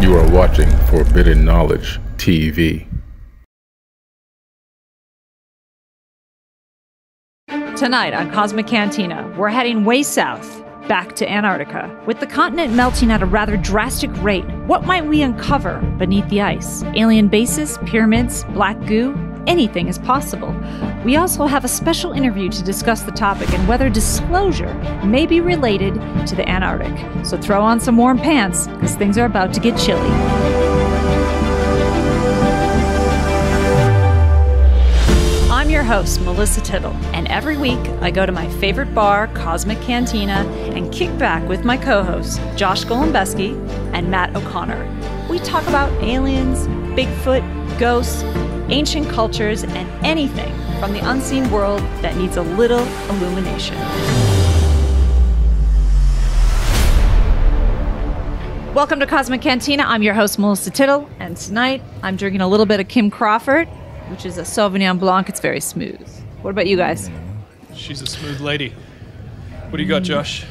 You are watching Forbidden Knowledge TV. Tonight on Cosmic Cantina, we're heading way south, back to Antarctica. With the continent melting at a rather drastic rate, what might we uncover beneath the ice? Alien bases, pyramids, black goo? Anything is possible. We also have a special interview to discuss the topic and whether disclosure may be related to the Antarctic. So throw on some warm pants, because things are about to get chilly. I'm your host, Melissa Tittle, and every week I go to my favorite bar, Cosmic Cantina, and kick back with my co-hosts, Josh Golombeski and Matt O'Connor. We talk about aliens, Bigfoot, ghosts, ancient cultures, and anything from the unseen world that needs a little illumination. Welcome to Cosmic Cantina. I'm your host, Melissa Tittle, and tonight I'm drinking a little bit of Kim Crawford, which is a Sauvignon Blanc. It's very smooth. What about you guys? She's a smooth lady. What do you got, Josh?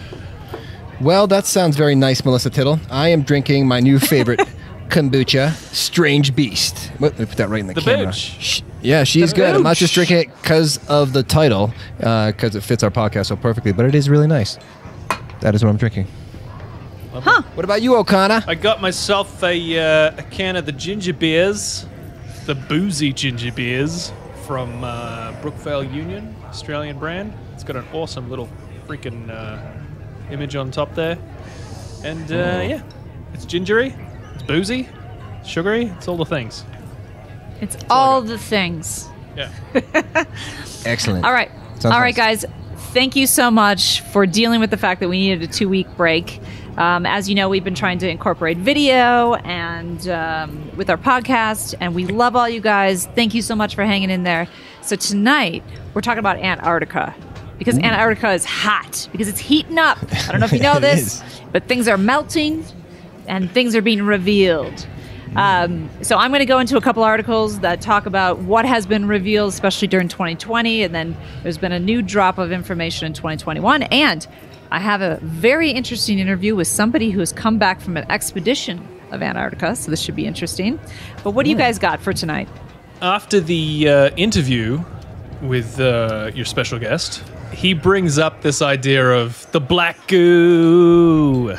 Well, that sounds very nice, Melissa Tittle. I am drinking my new favorite kombucha, Strange Beast. Let me put that right in the camera. Bitch. Yeah, she's The good. I'm not booch. just drinking it because of the title, because it fits our podcast so perfectly, but it is really nice. That is what I'm drinking. Huh. What about you, O'Connor? I got myself a can of the ginger beers, the boozy ginger beers from Brookvale Union, Australian brand. It's got an awesome little freaking image on top there. And yeah, it's gingery, it's boozy, sugary, it's all the things. It's all the things. Yeah. Excellent. All right. Sounds All right, nice. guys. Thank you so much for dealing with the fact that we needed a 2-week break. As you know, we've been trying to incorporate video and with our podcast, and we love all you guys. Thank you so much for hanging in there. So tonight, we're talking about Antarctica, because Antarctica is hot, because it's heating up. I don't know if you know It this, is. but things are melting, and things are being revealed. So I'm going to go into a couple articles that talk about what has been revealed, especially during 2020, and then there's been a new drop of information in 2021, and I have a very interesting interview with somebody who has come back from an expedition of Antarctica, so this should be interesting. But what do you guys got for tonight? After the interview with your special guest, he brings up this idea of the black goo.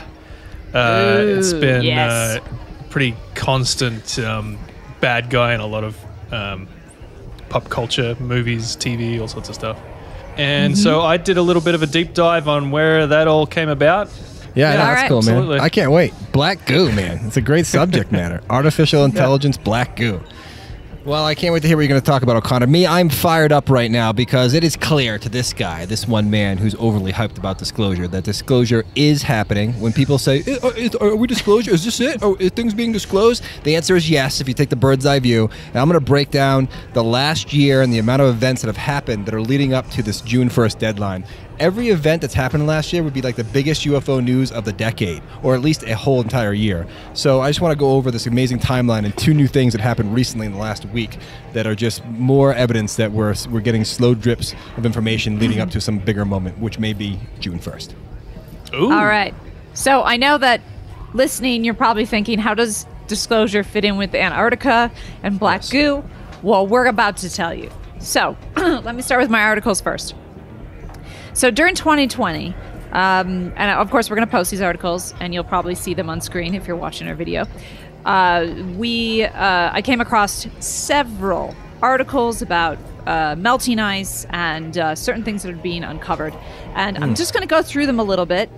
It's been yes. pretty constant bad guy in a lot of pop culture, movies, TV, all sorts of stuff. And so I did a little bit of a deep dive on where that all came about. Yeah, All that's right. cool, man. Absolutely. I can't wait. Black goo, man. It's a great subject matter. Artificial intelligence, black goo. Well, I can't wait to hear what you're going to talk about, O'Connor. Me, I'm fired up right now because it is clear to this guy, this one man who's overly hyped about disclosure, that disclosure is happening. When people say, are we disclosure? Is this it? Are things being disclosed? The answer is yes, if you take the bird's eye view. And I'm going to break down the last year and the amount of events that have happened that are leading up to this June 1st deadline. Every event that's happened last year would be like the biggest UFO news of the decade, or at least a whole entire year. So I just want to go over this amazing timeline and 2 new things that happened recently in the last week that are just more evidence that we're getting slow drips of information leading up to some bigger moment, which may be June 1st. Ooh. All right. So I know that listening, you're probably thinking, how does disclosure fit in with Antarctica and black goo? Well, we're about to tell you. So let me start with my articles first. So during 2020, and of course we're going to post these articles, and you'll probably see them on screen if you're watching our video. I came across several articles about melting ice and certain things that are being uncovered. And I'm just going to go through them a little bit.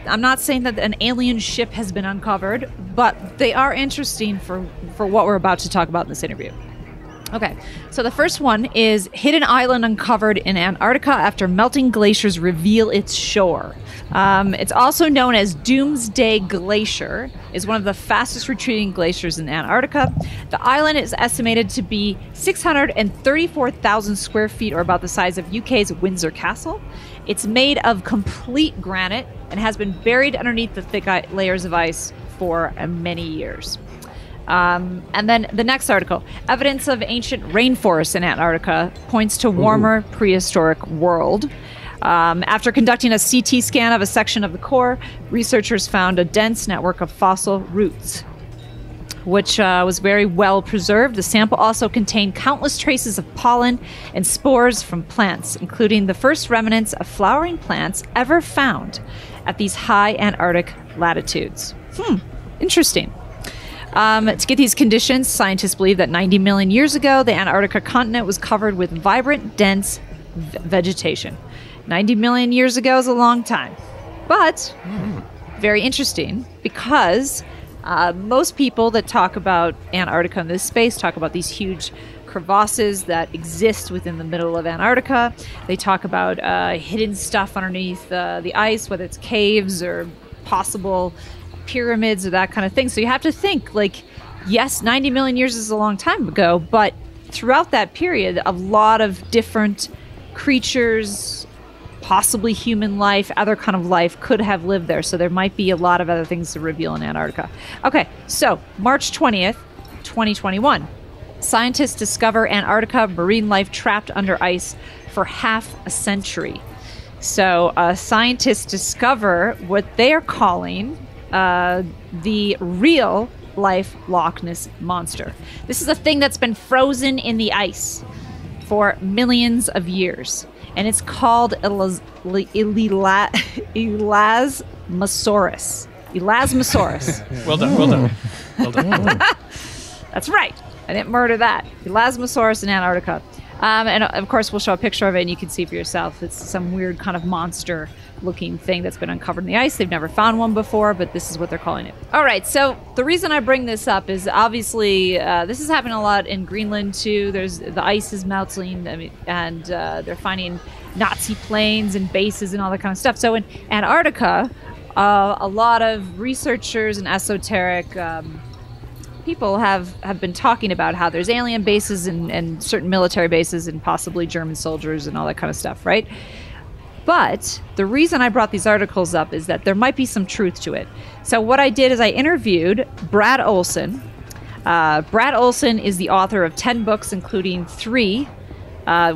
I'm not saying that an alien ship has been uncovered, but they are interesting for what we're about to talk about in this interview. Okay, so the first one is hidden island uncovered in Antarctica after melting glaciers reveal its shore. It's also known as Doomsday Glacier, is one of the fastest retreating glaciers in Antarctica. The island is estimated to be 634,000 square feet, or about the size of UK's Windsor Castle. It's made of complete granite and has been buried underneath the thick layers of ice for many years. And then the next article, evidence of ancient rainforests in Antarctica points to warmer prehistoric world. After conducting a CT scan of a section of the core, researchers found a dense network of fossil roots. which was very well preserved. The sample also contained countless traces of pollen and spores from plants, including the first remnants of flowering plants ever found at these high Antarctic latitudes. Interesting. To get these conditions, scientists believe that 90 million years ago, the Antarctica continent was covered with vibrant, dense vegetation. 90 million years ago is a long time, but very interesting because most people that talk about Antarctica in this space talk about these huge crevasses that exist within the middle of Antarctica. They talk about hidden stuff underneath the ice, whether it's caves or possible pyramids or that kind of thing. So you have to think, like, yes, 90 million years is a long time ago, but throughout that period, a lot of different creatures, possibly human life, other kind of life could have lived there. So there might be a lot of other things to reveal in Antarctica. Okay, so March 20th, 2021. Scientists discover Antarctica marine life trapped under ice for half a century. So scientists discover what they are calling the real life Loch Ness monster. This is a thing that's been frozen in the ice for millions of years, and it's called Elasmosaurus. Well done. That's right. I didn't murder that. Elasmosaurus in Antarctica. And of course, we'll show a picture of it and you can see for yourself. It's some weird kind of monster looking thing that's been uncovered in the ice. They've never found one before, but this is what they're calling it. All right, so the reason I bring this up is obviously this is happening a lot in Greenland too. The ice is melting, and they're finding Nazi planes and bases and all that kind of stuff. So in Antarctica, a lot of researchers and esoteric people have been talking about how there's alien bases and certain military bases and possibly German soldiers and all that kind of stuff, right? But the reason I brought these articles up is that there might be some truth to it. So what I did is I interviewed Brad Olson. Brad Olson is the author of 10 books, including 3,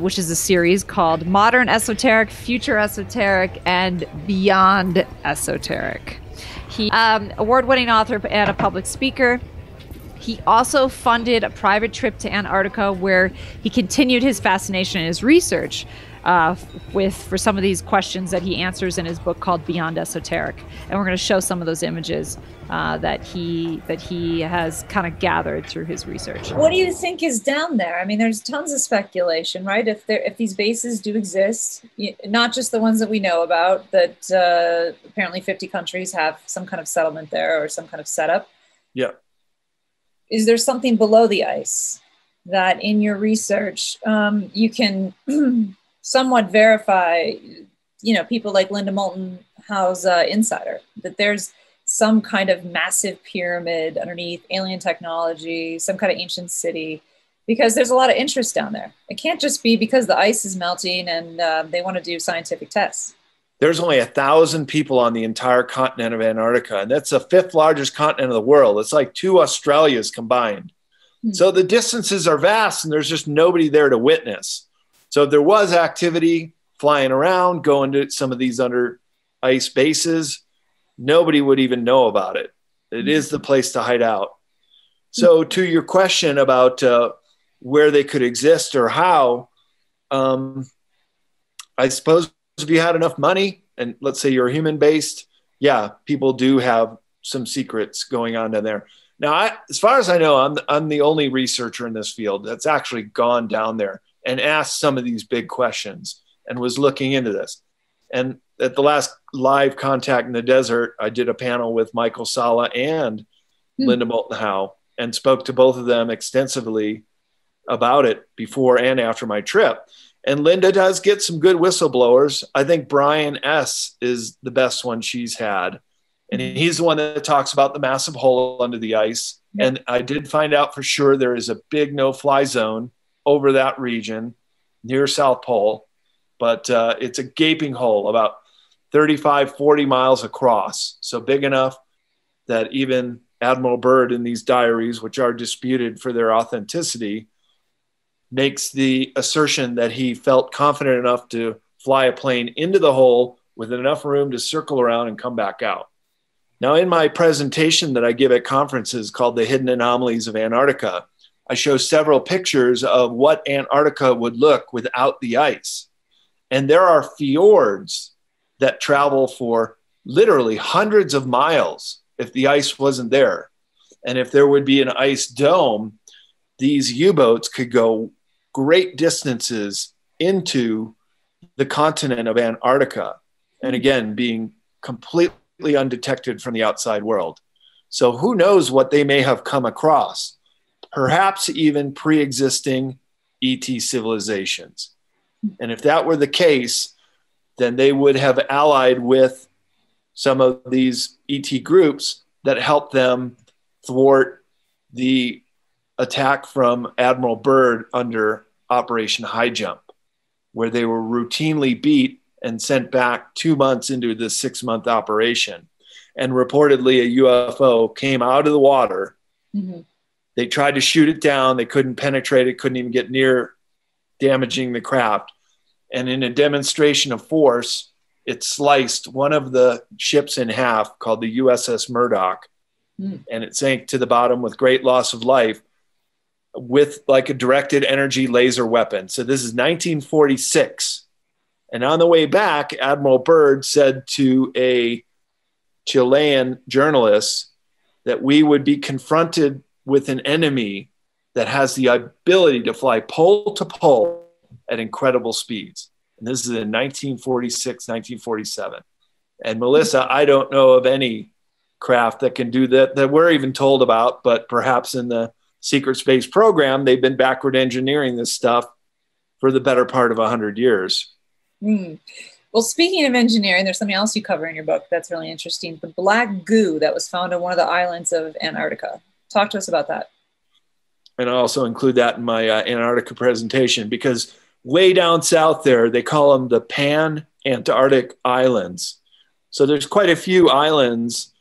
which is a series called Modern Esoteric, Future Esoteric, and Beyond Esoteric. He award-winning author and a public speaker. He also funded a private trip to Antarctica where he continued his fascination and his research for some of these questions that he answers in his book called Beyond Esoteric. And we're going to show some of those images that he has kind of gathered through his research. What do you think is down there? I mean, there's tons of speculation, right? If these bases do exist, not just the ones that we know about, that apparently 50 countries have some kind of settlement there or some kind of setup. Yeah. Is there something below the ice that in your research you can somewhat verify, people like Linda Moulton Howe's Insider, that there's some kind of massive pyramid underneath, alien technology, some kind of ancient city, because there's a lot of interest down there. It can't just be because the ice is melting and they want to do scientific tests. There's only 1,000 people on the entire continent of Antarctica, and that's the 5th largest continent of the world. It's like 2 Australias combined. So the distances are vast, and there's just nobody there to witness. So if there was activity flying around, going to some of these under ice bases, nobody would even know about it. It is the place to hide out. So to your question about where they could exist or how, I suppose if you had enough money and let's say you're human based, yeah, people do have some secrets going on down there. Now, as far as I know, I'm the only researcher in this field that's actually gone down there and asked some of these big questions and was looking into this. And at the last live Contact in the Desert, I did a panel with Michael Sala and Linda Moulton Howe and spoke to both of them extensively about it before and after my trip. And Linda does get some good whistleblowers. I think Brian S. is the best one she's had. And he's the one that talks about the massive hole under the ice. And I did find out for sure there is a big no-fly zone over that region near South Pole. But it's a gaping hole about 35, 40 miles across. So big enough that even Admiral Byrd in these diaries, which are disputed for their authenticity, makes the assertion that he felt confident enough to fly a plane into the hole with enough room to circle around and come back out. Now, in my presentation that I give at conferences called The Hidden Anomalies of Antarctica, I show several pictures of what Antarctica would look without the ice. And there are fjords that travel for literally hundreds of miles if the ice wasn't there. And if there would be an ice dome, these U-boats could go great distances into the continent of Antarctica. And again, being completely undetected from the outside world. So who knows what they may have come across, perhaps even pre-existing ET civilizations. And if that were the case, then they would have allied with some of these ET groups that helped them thwart the attack from Admiral Byrd under Operation High Jump, where they were routinely beat and sent back 2 months into the 6-month operation. And reportedly a UFO came out of the water. Mm-hmm. They tried to shoot it down. They couldn't penetrate it, couldn't even get near damaging the craft. And in a demonstration of force, it sliced one of the ships in half, called the USS Murdoch. Mm. And it sank to the bottom with great loss of life with like a directed energy laser weapon. So this is 1946. And on the way back, Admiral Byrd said to a Chilean journalist that we would be confronted with an enemy that has the ability to fly pole to pole at incredible speeds. And this is in 1946, 1947. And Melissa, I don't know of any craft that can do that we're even told about, but perhaps in the secret space program, they've been backward engineering this stuff for the better part of 100 years. Mm. Well, speaking of engineering, there's something else you cover in your book that's really interesting. The black goo that was found on one of the islands of Antarctica. Talk to us about that. And I also include that in my Antarctica presentation, because way down south there, they call them the Pan-Antarctic Islands. So there's quite a few islands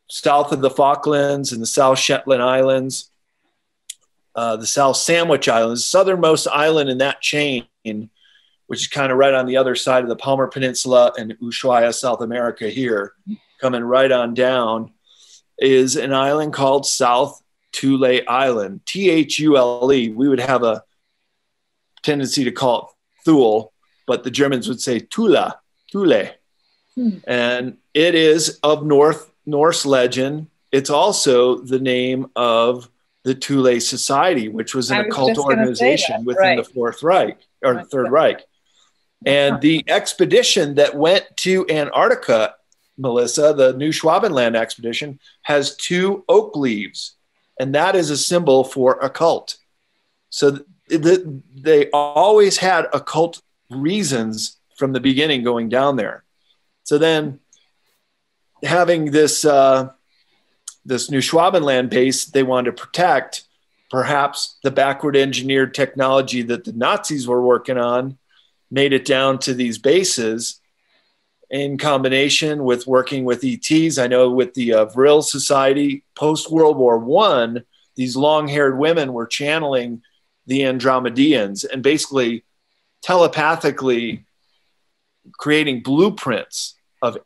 south of the Falklands and the South Shetland Islands, the South Sandwich Islands, southernmost island in that chain, which is kind of right on the other side of the Palmer Peninsula and Ushuaia, South America here, coming right on down, is an island called South Thule Island, Thule. We would have a tendency to call it Thule, but the Germans would say Thule. And it is of Norse legend. It's also the name of the Thule Society, which was an occult organization within the Fourth Reich or Third Reich. And the expedition that went to Antarctica, Melissa, the New Schwabenland expedition, has 2 oak leaves, and that is a symbol for occult. So they always had occult reasons from the beginning going down there. So then having this New Schwabenland base they wanted to protect, perhaps the backward engineered technology that the Nazis were working on made it down to these bases in combination with working with ETs. I know with the Vril Society, post-World War I, these long-haired women were channeling the Andromedeans and basically telepathically creating blueprints of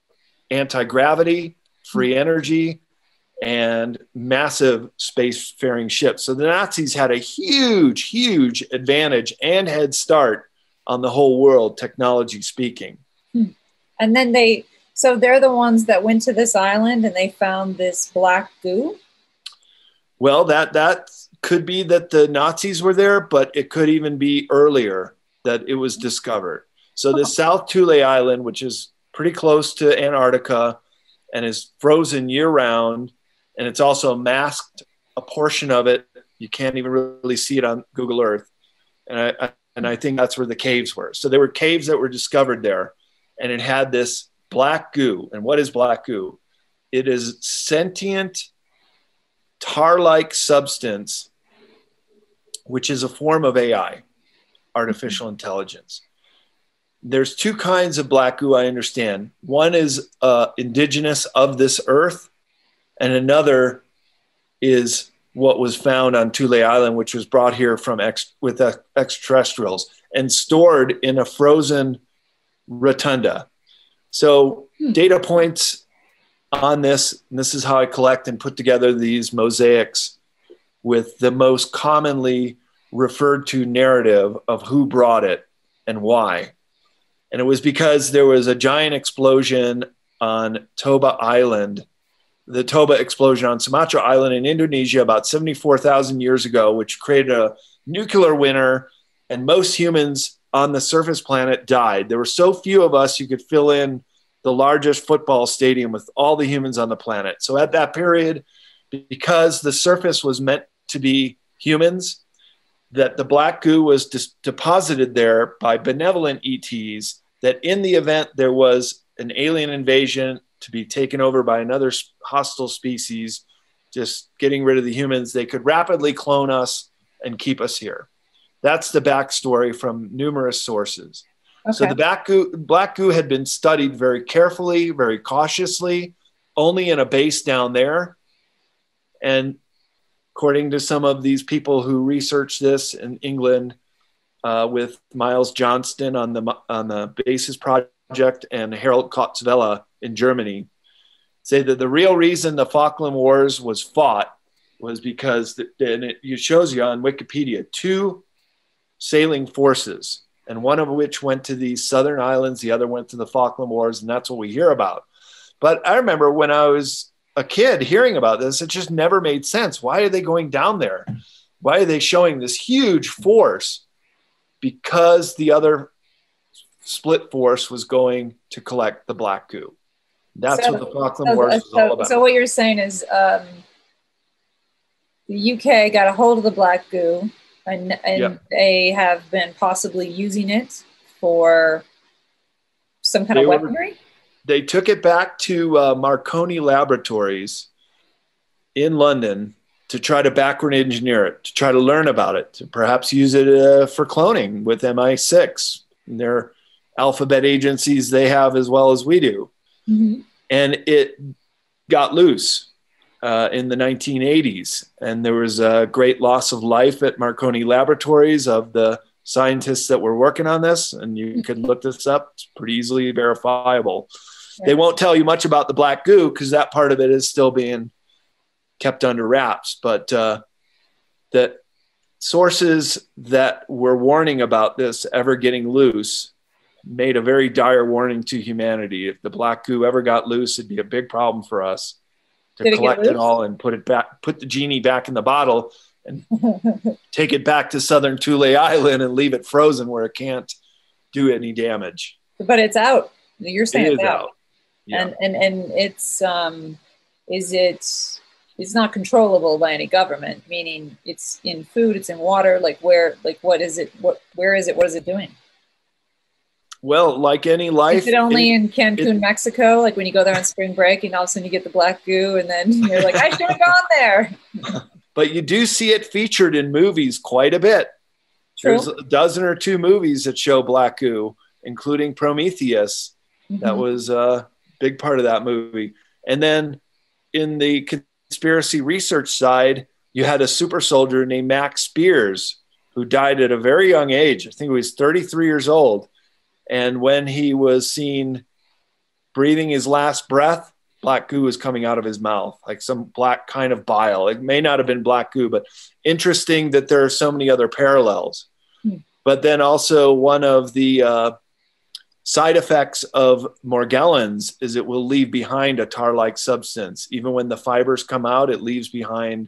anti-gravity, free energy, and massive spacefaring ships. So the Nazis had a huge, huge advantage and head start on the whole world, technology speaking. And then they're the ones that went to this island and they found this black goo? Well, that could be that the Nazis were there, but it could even be earlier that it was discovered. So the South Thule Island, which is pretty close to Antarctica and is frozen year round, and it's also masked, a portion of it. You can't even really see it on Google Earth. And I think that's where the caves were. So there were caves that were discovered there, and it had this black goo. And what is black goo? It is sentient tar-like substance, which is a form of AI, artificial intelligence. There's 2 kinds of black goo I understand. One is indigenous of this earth, and another is what was found on Thule Island, which was brought here from extraterrestrials and stored in a frozen rotunda. So data points on this, and this is how I collect and put together these mosaics with the most commonly referred to narrative of who brought it and why. And it was because there was a giant explosion on Toba Island, the Toba explosion on Sumatra Island in Indonesia about 74,000 years ago, which created a nuclear winter, and most humans on the surface planet died. There were so few of us, you could fill in the largest football stadium with all the humans on the planet. So at that period, because the surface was meant to be humans, that the black goo was deposited there by benevolent ETs, that in the event there was an alien invasion to be taken over by another hostile species, just getting rid of the humans, they could rapidly clone us and keep us here. That's the backstory from numerous sources. Okay. So the black goo had been studied very carefully, very cautiously, only in a base down there. And according to some of these people who researched this in England, with Miles Johnston on the BASIS project and Harold Kotzvela in Germany, say that the real reason the Falkland Wars was fought was because, and it shows you on Wikipedia, 2 sailing forces, and one of which went to the southern islands, the other went to the Falkland Wars, and that's what we hear about. But I remember when I was a kid hearing about this, it just never made sense. Why are they going down there? Why are they showing this huge force? Because the other split force was going to collect the black goo. That's what the Falkland Wars was all about. So what you're saying is the UK got a hold of the black goo, and yep. They have been possibly using it for some kind of weaponry? They took it back to Marconi Laboratories in London to try to backward engineer it, to try to learn about it, to perhaps use it for cloning with MI6 and their alphabet agencies they have as well as we do. Mm-hmm. And it got loose in the 1980s. And there was a great loss of life at Marconi Laboratories of the scientists that were working on this. And you can look this up. It's pretty easily verifiable. Right. They won't tell you much about the black goo because that part of it is still being kept under wraps. But that sources that were warning about this ever getting loose made a very dire warning to humanity. If the black goo ever got loose, it'd be a big problem for us to collect it all and put the genie back in the bottle and take it back to southern Thule Island and leave it frozen where it can't do any damage. But it's out. You're saying it's out. Yeah. And it's it's not controllable by any government, meaning it's in food, it's in water, what is it? Where is it? What is it doing? Well, like any life. Is it only in Cancun, Mexico? Like when you go there on spring break and all of a sudden you get the black goo and then you're like, I should have gone there. But you do see it featured in movies quite a bit. True. There's a dozen or two movies that show black goo, including Prometheus. Mm-hmm. That was a big part of that movie. And then in the conspiracy research side, you had a super soldier named Max Spears who died at a very young age. I think he was 33 years old. And when he was seen breathing his last breath, black goo was coming out of his mouth, like some black kind of bile. It may not have been black goo, but interesting that there are so many other parallels. But then also one of the side effects of Morgellons is it will leave behind a tar-like substance. Even when the fibers come out, it leaves behind.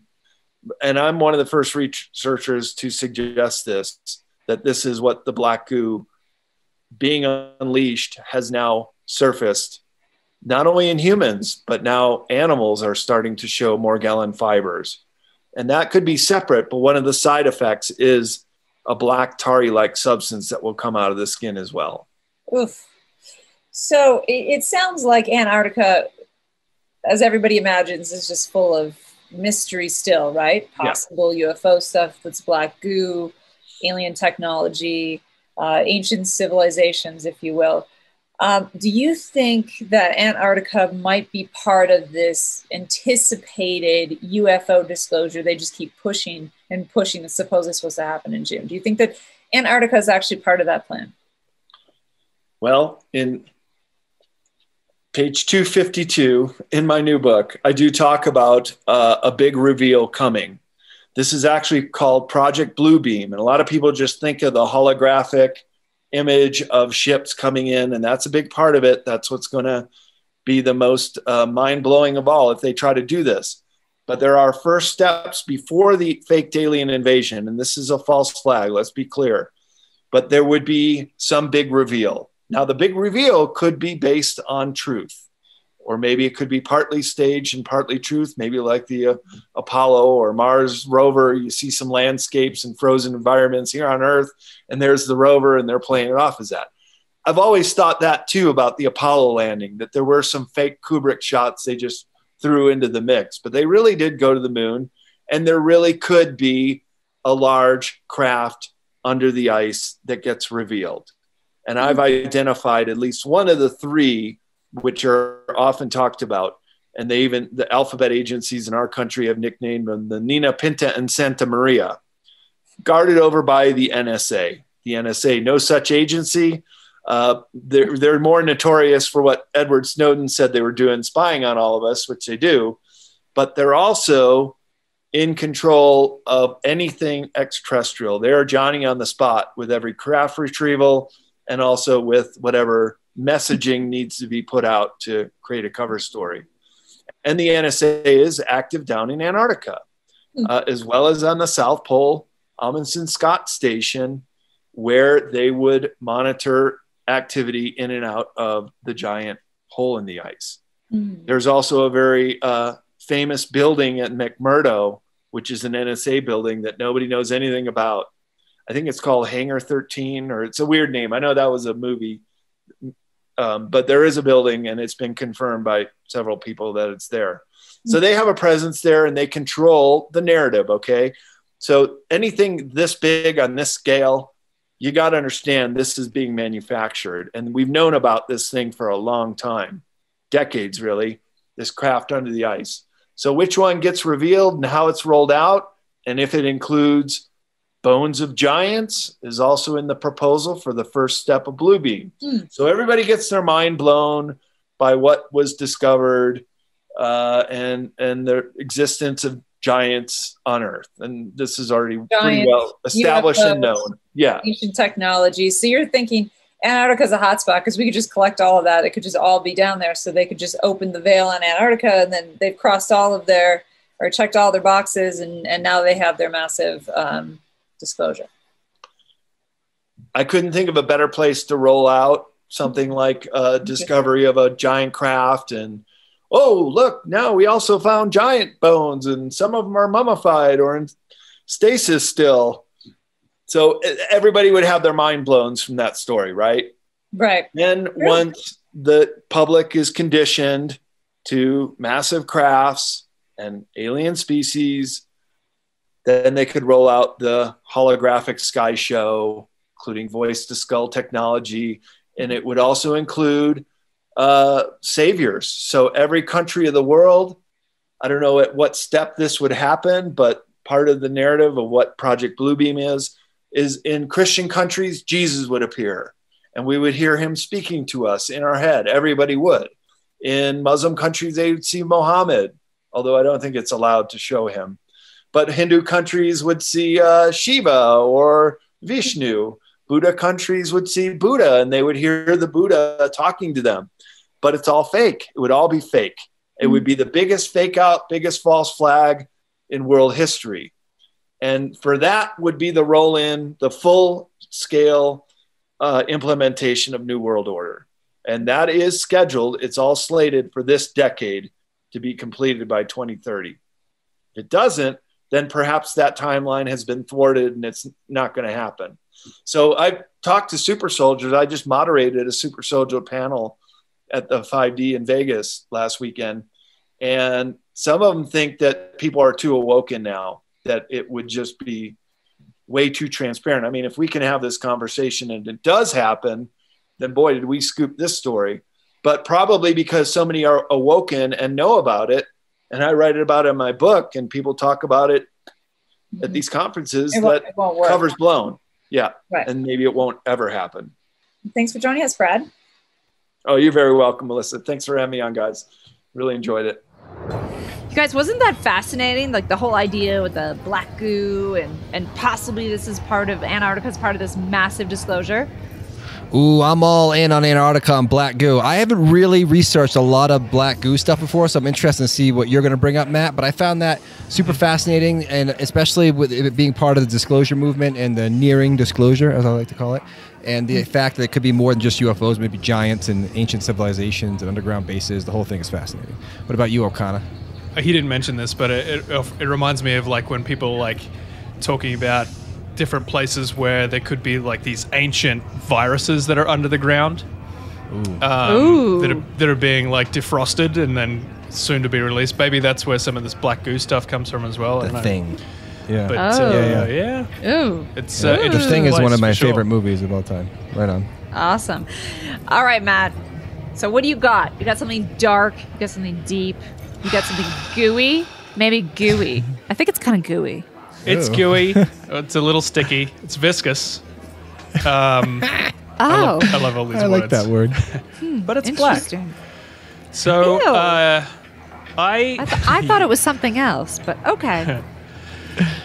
And I'm one of the first researchers to suggest this, that this is what the black goo being unleashed has now surfaced, not only in humans, but now animals are starting to show Morgellon fibers. And that could be separate, but one of the side effects is a black tarry-like substance that will come out of the skin as well. Oof. So it sounds like Antarctica, as everybody imagines, is just full of mystery still, right? Possible UFO stuff that's black goo, alien technology, ancient civilizations, if you will. Do you think that Antarctica might be part of this anticipated UFO disclosure? They just keep pushing and pushing. It's supposedly supposed to happen in June. Do you think that Antarctica is actually part of that plan? Well, Page 252 in my new book, I do talk about a big reveal coming. This is actually called Project Bluebeam. And a lot of people just think of the holographic image of ships coming in, and that's a big part of it. That's what's going to be the most mind-blowing of all if they try to do this. But there are first steps before the fake alien invasion, and this is a false flag, let's be clear. But there would be some big reveal. Now, the big reveal could be based on truth, or maybe it could be partly staged and partly truth, maybe like the Apollo or Mars rover. You see some landscapes and frozen environments here on Earth, and there's the rover, and they're playing it off as that. I've always thought that, too, about the Apollo landing, that there were some fake Kubrick shots they just threw into the mix. But they really did go to the moon, and there really could be a large craft under the ice that gets revealed. And I've identified at least one of the three, which are often talked about. And the alphabet agencies in our country have nicknamed them the Nina, Pinta, and Santa Maria, guarded over by the NSA. The NSA, no such agency. They're more notorious for what Edward Snowden said they were doing, spying on all of us, which they do. But they're also in control of anything extraterrestrial. They're Johnny on the spot with every craft retrieval, and also with whatever messaging needs to be put out to create a cover story. And the NSA is active down in Antarctica, as well as on the South Pole, Amundsen Scott Station, where they would monitor activity in and out of the giant hole in the ice. There's also a very famous building at McMurdo, which is an NSA building that nobody knows anything about. I think it's called Hangar 13, or it's a weird name. I know that was a movie, but there is a building, and it's been confirmed by several people that it's there. So they have a presence there, and they control the narrative, okay? So anything this big on this scale, you got to understand this is being manufactured. And we've known about this thing for a long time, decades really, this craft under the ice. So which one gets revealed and how it's rolled out, and if it includes bones of giants, is also in the proposal for the first step of Bluebeam. So everybody gets their mind blown by what was discovered and the existence of giants on Earth. And this is already pretty well established UFOs, and known. Yeah. Ancient technology. So you're thinking Antarctica is a hotspot because we could just collect all of that. It could just all be down there. So they could just open the veil on Antarctica, and then they've crossed all of their, or checked all their boxes, and now they have their massive disclosure. I couldn't think of a better place to roll out something like a discovery of a giant craft, and oh, look, now we also found giant bones, and some of them are mummified or in stasis still. So everybody would have their mind blown from that story, right? Right. Then once the public is conditioned to massive crafts and alien species, then they could roll out the holographic sky show, including voice to skull technology. And it would also include saviors. So every country of the world, I don't know at what step this would happen, but part of the narrative of what Project Bluebeam is in Christian countries, Jesus would appear and we would hear him speaking to us in our head. Everybody would. In Muslim countries, they would see Muhammad, although I don't think it's allowed to show him. But Hindu countries would see Shiva or Vishnu. Buddha countries would see Buddha, and they would hear the Buddha talking to them. But it's all fake. It would all be fake. It would be the biggest fake out, biggest false flag in world history. And for that would be the roll in, the full scale implementation of New World Order. And that is scheduled. It's all slated for this decade to be completed by 2030. If it doesn't, then perhaps that timeline has been thwarted and it's not going to happen. So I've talked to super soldiers. I just moderated a super soldier panel at the 5D in Vegas last weekend. And some of them think that people are too awoken now, that it would just be way too transparent. I mean, if we can have this conversation and it does happen, then boy, did we scoop this story. But probably because so many are awoken and know about it, and I write about it in my book, and people talk about it at these conferences, that cover's blown. Yeah. Right. And maybe it won't ever happen. Thanks for joining us, Brad. Oh, you're very welcome, Melissa. Thanks for having me on, guys. Really enjoyed it. You guys, wasn't that fascinating? Like the whole idea with the black goo and possibly this is part of Antarctica as part of this massive disclosure. Ooh, I'm all in on Antarctica and black goo. I haven't really researched a lot of black goo stuff before, so I'm interested to see what you're going to bring up, Matt. But I found that super fascinating, and especially with it being part of the disclosure movement and the nearing disclosure, as I like to call it, and the fact that it could be more than just UFOs, maybe giants and ancient civilizations and underground bases. The whole thing is fascinating. What about you, O'Connor? He didn't mention this, but it reminds me of like when people like talking about different places where there could be like these ancient viruses that are under the ground, that are being like defrosted and then soon to be released. Maybe that's where some of this black goo stuff comes from as well. The Thing. Yeah. But yeah. Ooh. It's The Thing is one of my for sure. favorite movies of all time. Right on. Awesome. All right, Matt. So what do you got? You got something dark. You got something deep. You got something gooey. Maybe gooey. I think it's kind of gooey. It's Ew. gooey. It's a little sticky. It's viscous. I love all these words. I like that word. But it's black. Interesting. So Ew. I I thought it was something else, but okay.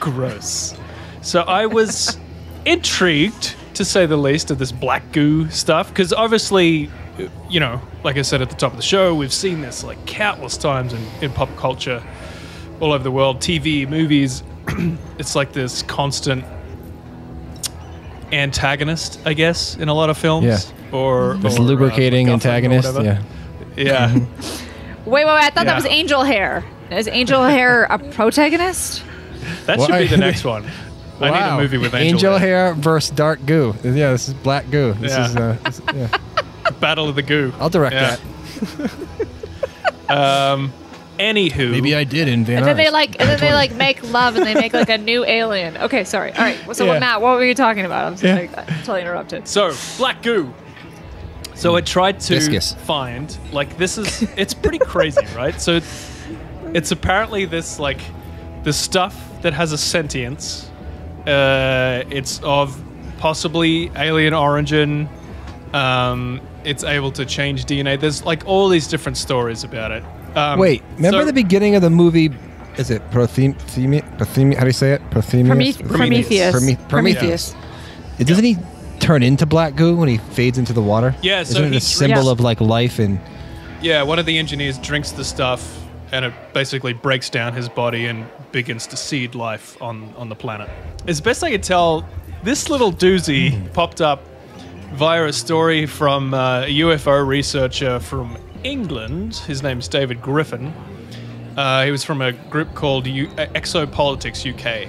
gross. So I was intrigued, to say the least, of this black goo stuff, because obviously, you know, like I said at the top of the show, we've seen this like countless times in pop culture all over the world, TV, movies. It's like this constant antagonist, I guess, in a lot of films. Yeah. Or This or, lubricating MacGuffin or antagonist. whatever. Yeah. Yeah. Wait. I thought Yeah. that was Angel Hair. Is Angel Hair a protagonist? That should be the next one. I need a movie with Angel hair versus dark goo. Yeah, this is black goo. This Yeah. is yeah. Battle of the Goo. I'll direct Yeah. that. Anywho. Maybe I did in Van And then Nuys. they like make love and they make like a new alien. Okay, sorry. All right. So Yeah. Matt, what were you talking about? I'm sorry, I totally interrupted. So, black goo. So I tried to Viscous. find, like, it's pretty crazy, right? So it's apparently this, like, the stuff that has a sentience. It's of possibly alien origin. It's able to change DNA. There's, like, all these different stories about it. Wait, remember the beginning of the movie? Is it Prometheus? How do you say it? Prometheus. Prometheus. Doesn't he turn into black goo when he fades into the water? Yeah, so Isn't it he a symbol drinks- of like life and? Yeah, one of the engineers drinks the stuff, and it basically breaks down his body and begins to seed life on the planet. As best I could tell, this little doozy popped up via a story from a UFO researcher from England. His name's David Griffin. He was from a group called Exopolitics UK.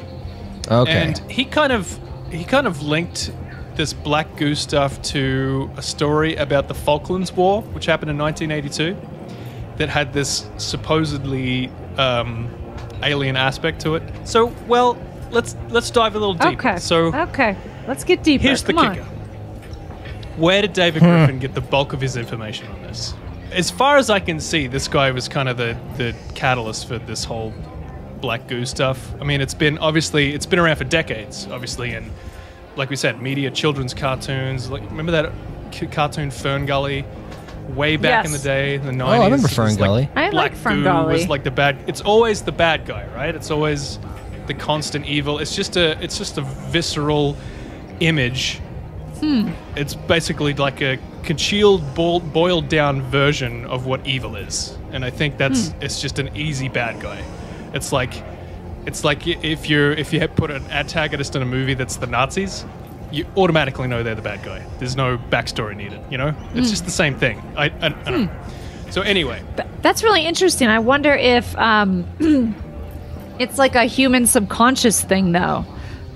Okay. And he kind of linked this black goo stuff to a story about the Falklands War, which happened in 1982, that had this supposedly alien aspect to it. So, well, let's dive a little deeper. Okay. So, Let's get deeper. here's the Come kicker. on. Where did David Griffin get the bulk of his information on this? As far as I can see, this guy was kind of the catalyst for this whole black goo stuff. I mean, it's been around for decades, obviously, and like we said, media, children's cartoons. Like, remember that cartoon Fern Gully? Way back in the Yes. day, in the 90s. I remember It was Fern Gully. I Black like Fern goo Gully. was like the bad. It's always the bad guy, right? It's always the constant evil. It's just a visceral image. It's basically like a congealed, boiled down version of what evil is, and I think it's just an easy bad guy. It's like if you put an antagonist in a movie that's the Nazis, you automatically know they're the bad guy. There's no backstory needed. You know, it's just the same thing. I don't know. So anyway, That's really interesting. I wonder if it's like a human subconscious thing, though.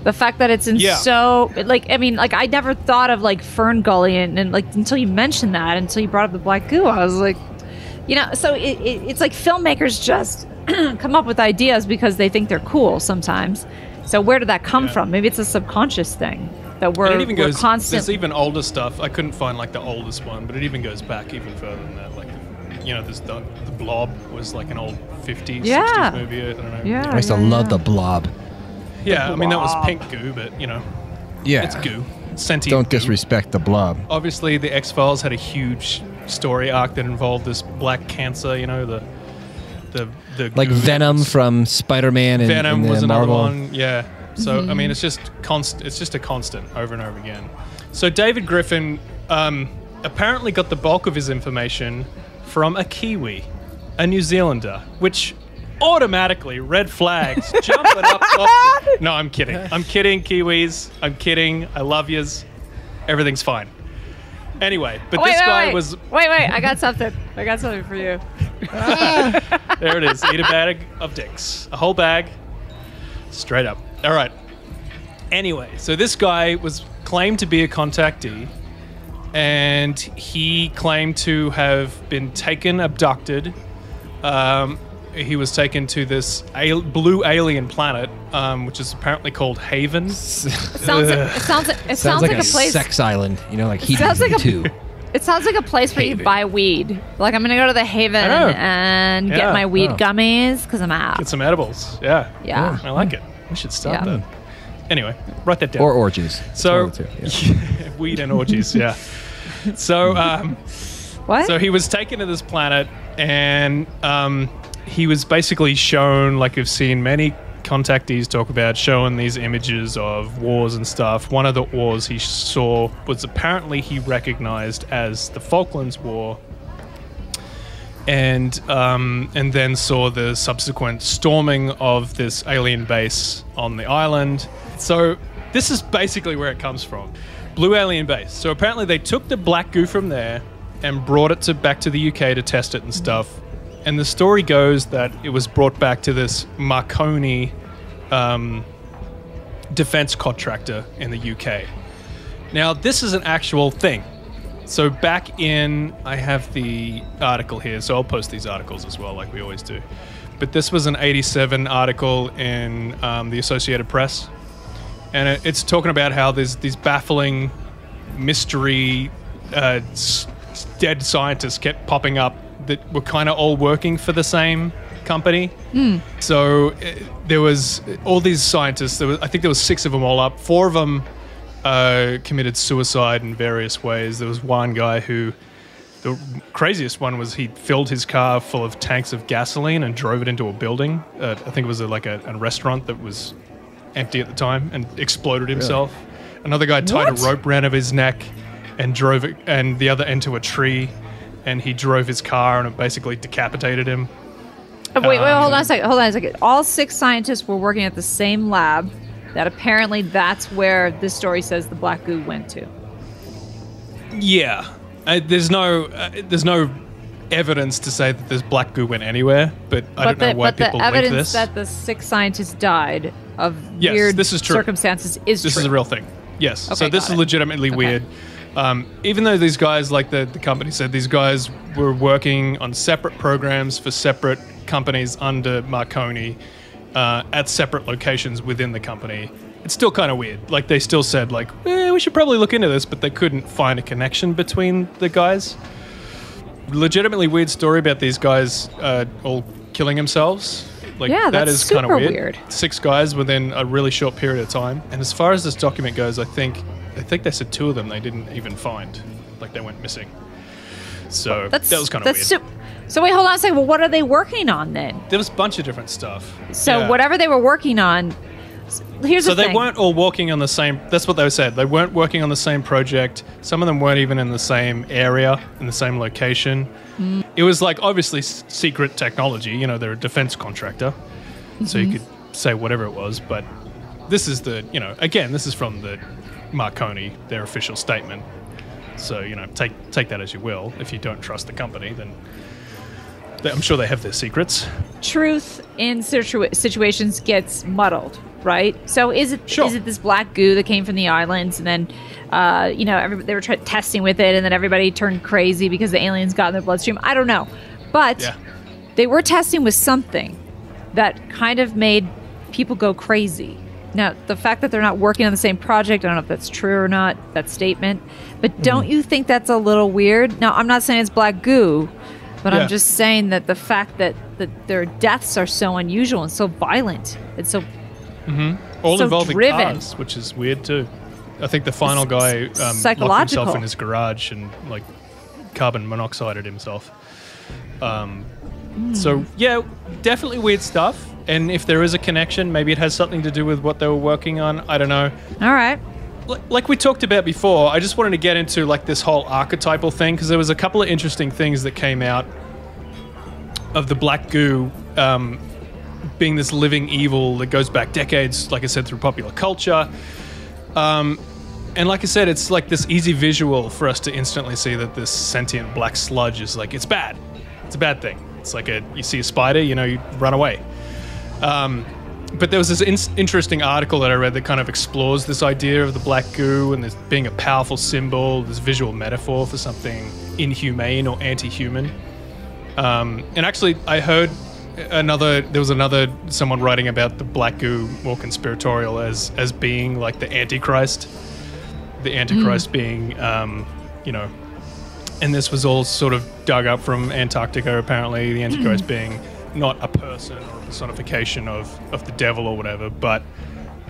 The fact that it's in I never thought of like Fern Gully and like until you mentioned that, until you brought up the black goo, I was like, so it's like filmmakers just come up with ideas because they think they're cool sometimes. So where did that come from? Maybe it's a subconscious thing that we're constant. There's even older stuff. I couldn't find like the oldest one, but it even goes back even further than that. Like, there's the Blob was like an old 50s, 60s movie. I don't know. Yeah, I used to love the Blob. Yeah, I mean, that was pink goo, but, Yeah. it's goo. sentient Don't goo. disrespect the blob. Obviously, the X-Files had a huge story arc that involved this black cancer, you know, the Like goo. Venom from Spider-Man and Venom and was the another Marvel. one, yeah. So I mean, it's just a constant over and over again. So David Griffin apparently got the bulk of his information from a Kiwi, a New Zealander, which automatically red flags jumping up. No, I'm kidding. I'm kidding, Kiwis. I'm kidding. I love yous. Everything's fine. Anyway, but this guy was. Wait! I got something. I got something for you. There it is. Eat a bag of dicks. A whole bag. Straight up. All right. Anyway, so this guy was claimed to be a contactee, and he claimed to have been abducted. He was taken to this blue alien planet, which is apparently called Haven. It sounds like a place. Sex island, you know, like he sounds like a- too. It sounds like a place where you Haven. buy weed. Like, I'm gonna go to the Haven I know. and Yeah. get my weed Oh. gummies because I'm out. Get some edibles. Yeah. Yeah. I like it. We should start Yeah. that. Anyway, write that down. Or orgies. So, One of the two, yeah. weed and orgies, yeah. So, What? so he was taken to this planet, and he was basically shown, like we've seen many contactees talk about, showing these images of wars and stuff. One of the wars he saw was apparently he recognized as the Falklands War, and then saw the subsequent storming of this alien base on the island. So this is basically where it comes from. Blue alien base. So apparently they took the black goo from there and brought it back to the UK to test it and stuff. And the story goes that it was brought back to this Marconi defense contractor in the UK. Now, this is an actual thing. So back in, I have the article here, so I'll post these articles as well, like we always do. But this was an 87 article in the Associated Press. And it's talking about how there's these baffling mystery dead scientists kept popping up that were kind of all working for the same company. So there was all these scientists. I think there was 6 of them all up. 4 of them committed suicide in various ways. There was one guy who, the craziest one was he filled his car full of tanks of gasoline and drove it into a building. I think it was like a restaurant that was empty at the time, and exploded himself. Another guy tied a rope around his neck and drove it, and the other end to a tree, and he drove his car and it basically decapitated him. Wait, hold on a second. All 6 scientists were working at the same lab. That apparently that's where this story says the black goo went to. Yeah, there's no evidence to say that this black goo went anywhere, but I don't know why people the link evidence this. that the 6 scientists died of Yes, weird this is true. circumstances is This true. is a real thing. Yes. Okay, So this got is it. legitimately weird. Even though these guys, like the company said, these guys were working on separate programs for separate companies under Marconi at separate locations within the company, it's still kind of weird. Like, they still said, like, we should probably look into this, but they couldn't find a connection between the guys. Legitimately weird story about these guys all killing themselves. Like, Yeah, that that's is kind of super weird. weird. 6 guys within a really short period of time. And as far as this document goes, I think they said 2 of them they didn't even find. Like, they went missing. So that was kind of weird. So wait, hold on a second. Well, what are they working on then? There was a bunch of different stuff. So Yeah. whatever they were working on, here's So the thing. they weren't all working on the same. That's what they said. They weren't working on the same project. Some of them weren't even in the same area, in the same location. It was like obviously secret technology. You know, they're a defense contractor, so you could say whatever it was. But this is again, this is from the Marconi, their official statement. So take that as you will. If you don't trust the company, then I'm sure they have their secrents. Truth in situations gets muddled, right? So is it this black goo that came from the islands, and then they were testing with it, and then everybody turned crazy because the aliens got in their bloodstream? I don't know, but they were testing with something that kind of made people go crazy. Now, the fact that they're not working on the same project, I don't know if that's true or not, that statement, but don't you think that's a little weird? Now, I'm not saying it's black goo, but I'm just saying that the fact that their deaths are so unusual and so violent, and so All so involving driven. cars, which is weird too. I think the final guy locked psychological. himself in his garage and like carbon monoxided himself. So yeah, definitely weird stuff. And if there is a connection, maybe it has something to do with what they were working on. I don't know. All right. Like we talked about before, I just wanted to get into like this whole archetypal thing because there was a couple of interesting things that came out of the black goo being this living evil that goes back decades, like I said, through popular culture. And like I said, it's like this easy visual for us to instantly see that this sentient black sludge is like, it's bad. It's a bad thing. It's like you see a spider, you know, you run away. But there was this interesting article that I read that kind of explores this idea of the black goo and this being a powerful symbol, this visual metaphor for something inhumane or anti-human. And actually, I heard there was someone writing about the black goo more conspiratorial as being like the Antichrist. The Antichrist being, you know, and this was all sort of dug up from Antarctica, apparently, the Antichrist being not a person or a personification of the devil or whatever, but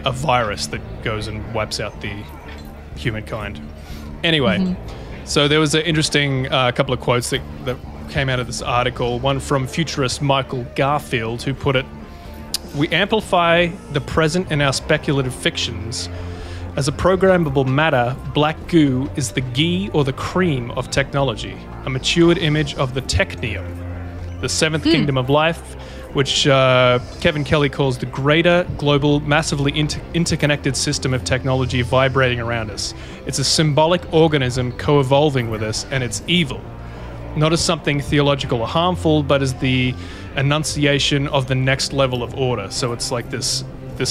a virus that goes and wipes out the humankind. Anyway, so there was an interesting couple of quotes that came out of this article. One from futurist Michael Garfield, who put it, "We amplify the present in our speculative fictions. As a programmable matter, black goo is the ghee or the cream of technology, a matured image of the technium, the seventh kingdom of life, which Kevin Kelly calls the greater, global, massively interconnected system of technology vibrating around us. It's a symbolic organism co-evolving with us, and it's evil. Not as something theological or harmful, but as the enunciation of the next level of order." So it's like this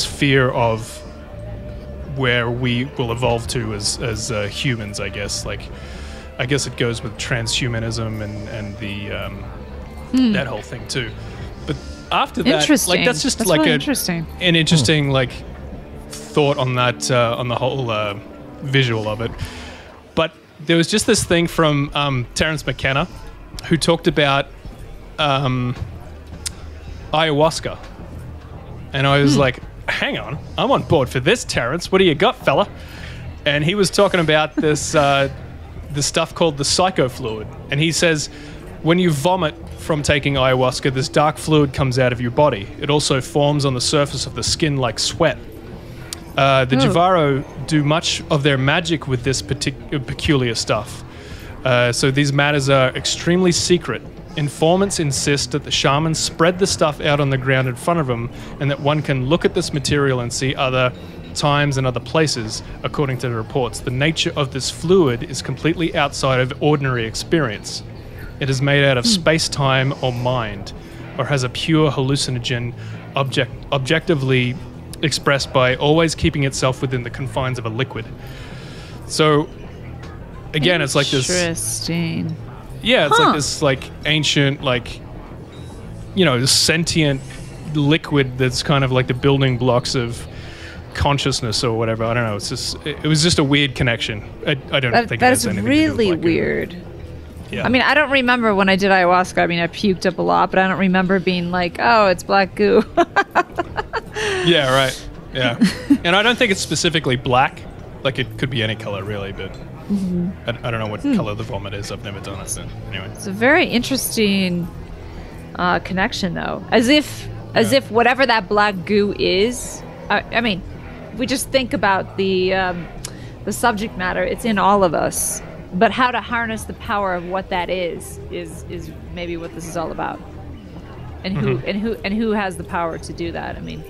fear of where we will evolve to as humans, I guess. Like, I guess it goes with transhumanism and the that whole thing too. But after that, like that's like really an interesting like thought on that on the whole visual of it. But there was just this thing from Terence McKenna, who talked about ayahuasca, and I was like, hang on, I'm on board for this, Terence. What do you got, fella? And he was talking about this this stuff called the psychofluid. And he says, when you vomit from taking ayahuasca, this dark fluid comes out of your body. It also forms on the surface of the skin like sweat. The Jivaro do much of their magic with this peculiar stuff. So these matters are extremely secret. Informants insist that the shamans spread the stuff out on the ground in front of them, and that one can look at this material and see other times and other places. According to the reports, the nature of this fluid is completely outside of ordinary experience. It is made out of space-time or mind, or has a pure hallucinogen objectively expressed by always keeping itself within the confines of a liquid. So again, it's like this interesting. Yeah, it's like this like ancient, like, you know, sentient liquid that's kind of like the building blocks of consciousness or whatever. I don't know. It's just, it was just a weird connection. I don't think it has anything to do with really black weird. Yeah. I mean, I don't remember when I did ayahuasca. I mean, I puked up a lot, but I don't remember being like, oh, it's black goo. Yeah, right. Yeah. And I don't think it's specifically black. Like, it could be any color, really, but I don't know what color the vomit is. I've never done it, so anyway. It's a very interesting connection, though. As if whatever that black goo is, I mean, we just think about the subject matter. It's in all of us. But how to harness the power of what that is maybe what this is all about. And who has the power to do that? I mean,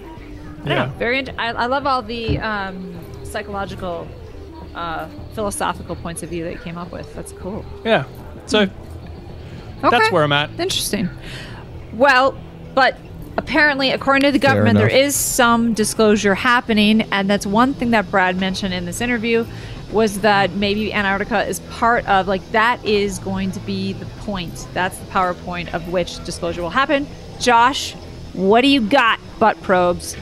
I don't know. I love all the psychological, philosophical points of view that you came up with. That's cool. Yeah. So that's where I'm at. Interesting. Well, but apparently, according to the government, there is some disclosure happening, and that's one thing that Brad mentioned in this interview, was that maybe Antarctica is part of, like, that is going to be the point. That's the PowerPoint of which disclosure will happen. Josh, what do you got, butt probes?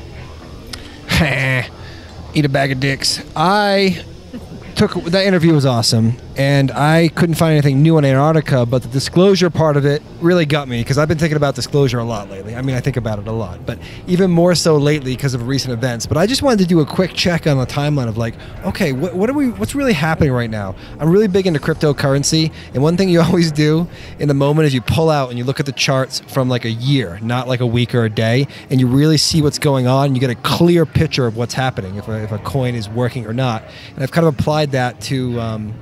Eat a bag of dicks. That interview was awesome. And I couldn't find anything new on Antarctica, but the disclosure part of it really got me because I've been thinking about disclosure a lot lately. I mean, I think about it a lot, but even more so lately because of recent events. But I just wanted to do a quick check on the timeline of like, okay, what's really happening right now? I'm really big into cryptocurrency, and one thing you always do in the moment is you pull out and you look at the charts from like a year, not like a week or a day, and you really see what's going on. And you get a clear picture of what's happening, if a coin is working or not. And I've kind of applied that to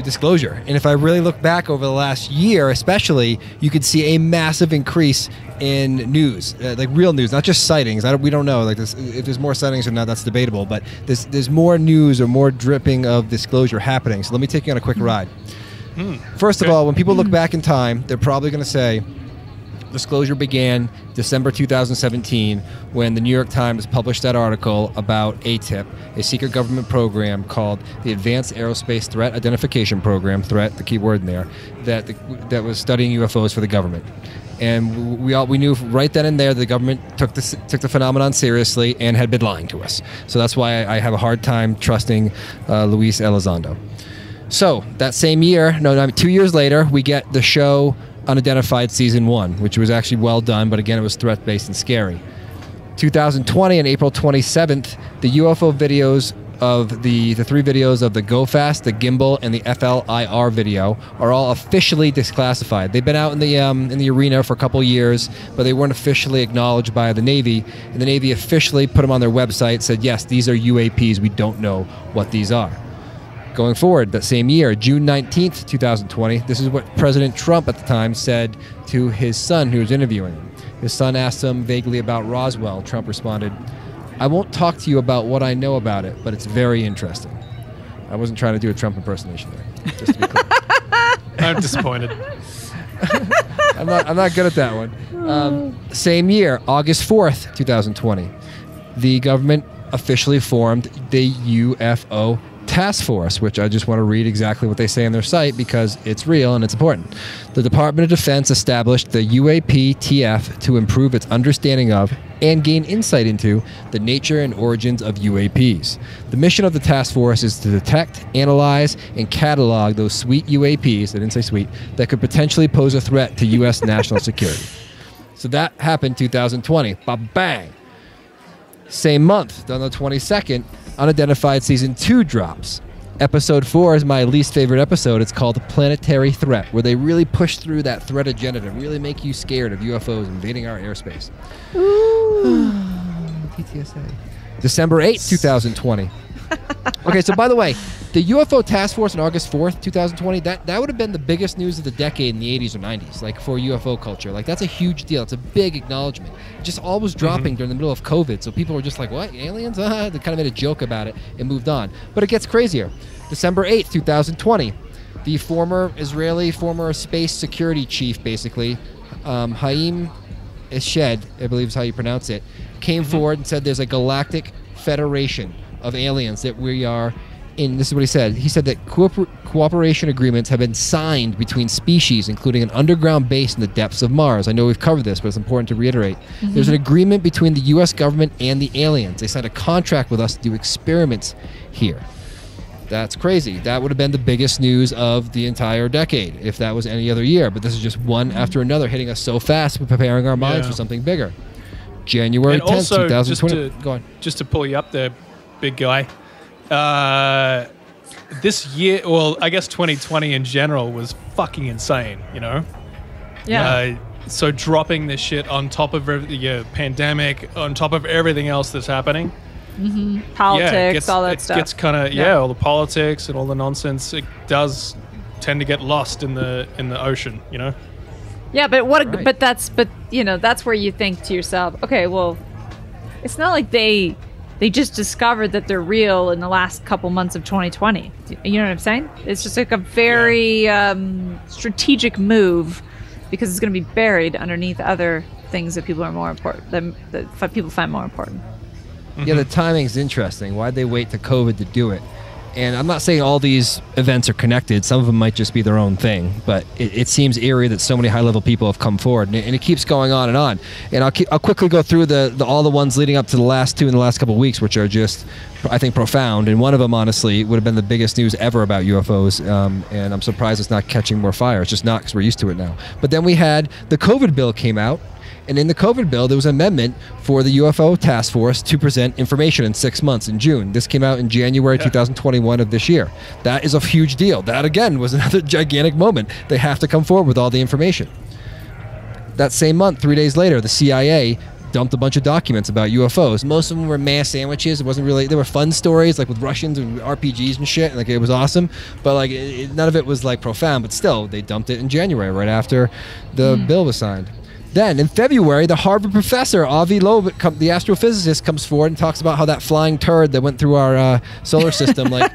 disclosure. And if I really look back over the last year, especially, you could see a massive increase in news, like real news, not just sightings. We don't know, like this, if there's more sightings or not, that's debatable. But there's more news or more dripping of disclosure happening. So let me take you on a quick ride. First of all, when people look back in time, they're probably going to say, disclosure began December 2017 when the New York Times published that article about ATIP, a secret government program called the Advanced Aerospace Threat Identification Program, threat, the key word in there, that was studying UFOs for the government. And we knew right then and there the government took the phenomenon seriously and had been lying to us. So that's why I have a hard time trusting Luis Elizondo. So that same year, 2 years later, we get the show Unidentified Season 1, which was actually well done, but again, it was threat-based and scary. 2020, on April 27th, the UFO videos of the three videos of the GoFast, the Gimbal, and the FLIR video are all officially declassified. They've been out in the arena for a couple years, but they weren't officially acknowledged by the Navy, and the Navy officially put them on their website, said, yes, these are UAPs, we don't know what these are. Going forward, that same year, June 19th, 2020, this is what President Trump at the time said to his son who was interviewing him. His son asked him vaguely about Roswell. Trump responded, I won't talk to you about what I know about it, but it's very interesting. I wasn't trying to do a Trump impersonation there, just to be clear. I'm disappointed. I'm not good at that one. Same year, August 4th, 2020, the government officially formed the UFO Task Force, which I just want to read exactly what they say on their site because it's real and it's important. The Department of Defense established the UAPTF to improve its understanding of and gain insight into the nature and origins of UAPs. The mission of the task force is to detect, analyze, and catalog those sweet UAPs, I didn't say sweet, that could potentially pose a threat to U.S. national security. So that happened 2020. Ba-bang! Same month, on the 22nd, Unidentified Season 2 drops. Episode 4 is my least favorite episode. It's called Planetary Threat, where they really push through that threat agenda to really make you scared of UFOs invading our airspace. Ooh. TTSA. December 8th, 2020. Okay, so by the way, the UFO Task Force on August 4th, 2020, that would have been the biggest news of the decade in the 80s or 90s, like for UFO culture. Like, that's a huge deal. It's a big acknowledgement. It just all was dropping during the middle of COVID, so people were just like, what, aliens? They kind of made a joke about it and moved on. But it gets crazier. December 8th, 2020, the former space security chief, basically, Haim Eshed, I believe is how you pronounce it, came forward and said there's a galactic federation of aliens that we are in. This is what he said. He said that cooperation agreements have been signed between species, including an underground base in the depths of Mars. I know we've covered this, but it's important to reiterate. There's an agreement between the U.S. government and the aliens. They signed a contract with us to do experiments here. That's crazy. That would have been the biggest news of the entire decade if that was any other year. But this is just one after another hitting us so fast, we're preparing our minds for something bigger. January 10th, also, 2020. Go on. Just to pull you up there, big guy. This year, well, I guess 2020 in general was fucking insane, you know? Yeah. So dropping this shit on top of the pandemic, on top of everything else that's happening. Politics, all that stuff. It gets kind of, all the politics and all the nonsense. It does tend to get lost in the ocean, you know? Yeah, but that's where you think to yourself, okay, well, it's not like they just discovered that they're real in the last couple months of 2020. You know what I'm saying? It's just like a very strategic move because it's going to be buried underneath other things that people are more important, that people find more important. Yeah, the timing's interesting. Why'd they wait to COVID to do it? And I'm not saying all these events are connected. Some of them might just be their own thing. But it seems eerie that so many high-level people have come forward. And it keeps going on and on. And I'll quickly go through all the ones leading up to the last two in the last couple of weeks, which are just, I think, profound. And one of them, honestly, would have been the biggest news ever about UFOs. And I'm surprised it's not catching more fire. It's just not, because we're used to it now. But then we had the COVID bill came out. And in the COVID bill, there was an amendment for the UFO task force to present information in 6 months in June. This came out in January 2021 of this year. That is a huge deal. That, again, was another gigantic moment. They have to come forward with all the information. That same month, 3 days later, the CIA dumped a bunch of documents about UFOs. Most of them were mass sandwiches. It wasn't really, there were fun stories, like with Russians and RPGs and shit. Like, it was awesome. But like, none of it was like profound. But still, they dumped it in January, right after the bill was signed. Then, in February, the Harvard professor, Avi Loeb, the astrophysicist, comes forward and talks about how that flying turd that went through our solar system like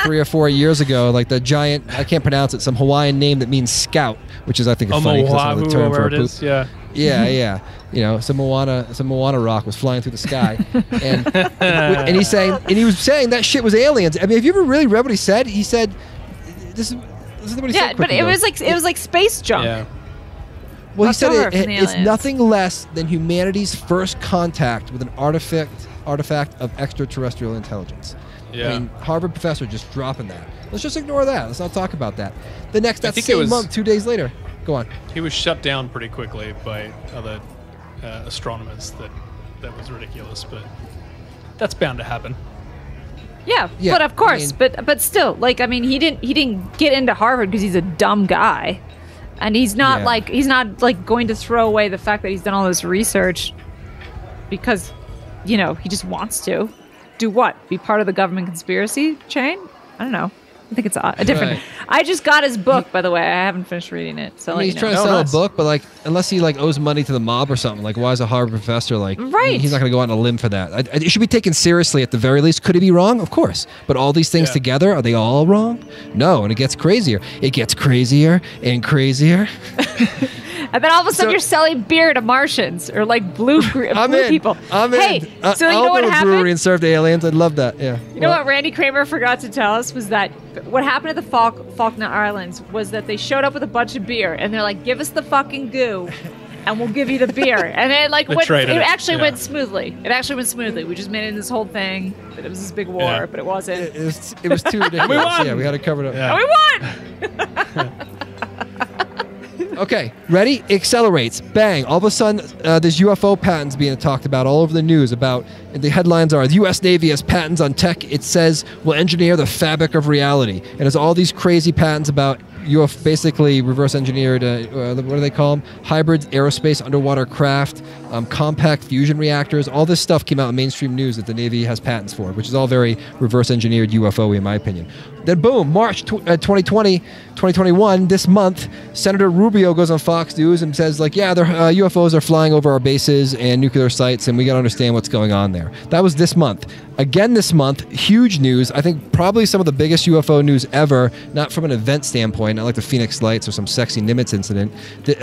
3 or 4 years ago, like the giant, I can't pronounce it, some Hawaiian name that means scout, which is, I think, funny because that's another term for a poop. Yeah. You know, some Moana rock was flying through the sky, and he was saying that shit was aliens. I mean, have you ever really read what he said? He said, "This is what he said." Yeah, but it was like space junk. Yeah. Well, he said it's nothing less than humanity's first contact with an artifact of extraterrestrial intelligence. Yeah. I mean, Harvard professor just dropping that. Let's just ignore that. Let's not talk about that. That think same month, 2 days later. Go on. He was shut down pretty quickly by other astronomers. That was ridiculous, but that's bound to happen. Yeah, but of course, but still, like, I mean, he didn't get into Harvard because he's a dumb guy. And he's not going to throw away the fact that he's done all this research because, you know, he just wants to. Do what? Be part of the government conspiracy chain? I don't know. I think it's a different. Right. I just got his book, by the way. I haven't finished reading it. So he's trying to sell a book, but like, unless he like owes money to the mob or something, like, why is a Harvard professor like? Right. He's not going to go out on a limb for that. It should be taken seriously at the very least. Could he be wrong? Of course. But all these things together, are they all wrong? No. And it gets crazier. It gets crazier and crazier. And then all of a sudden you're selling beer to Martians or like blue people. Hey, so you know what happened? Brewery and served aliens. I'd love that. Yeah. You know what Randy Kramer forgot to tell us was that what happened at the Falkland Islands was that they showed up with a bunch of beer and they're like, "Give us the fucking goo, and we'll give you the beer." And it actually went smoothly. It actually went smoothly. We just made it this whole thing that it was this big war, but it wasn't. It was too ridiculous. We won. Yeah, we had to cover it up. Yeah. And we won. Okay, ready? Accelerates. Bang. All of a sudden, there's UFO patents being talked about all over the news about, the headlines are, the U.S. Navy has patents on tech it says will engineer the fabric of reality. And there's all these crazy patents about UFO, basically reverse engineered, what do they call them? Hybrids, aerospace, underwater craft, compact fusion reactors. All this stuff came out in mainstream news that the Navy has patents for, which is all very reverse engineered UFO-y in my opinion. Then boom, March 2021, this month, Senator Rubio goes on Fox News and says, like, yeah, UFOs are flying over our bases and nuclear sites, and we got to understand what's going on there. That was this month. Again this month, huge news. I think probably some of the biggest UFO news ever, not from an event standpoint, not like the Phoenix Lights or some sexy Nimitz incident,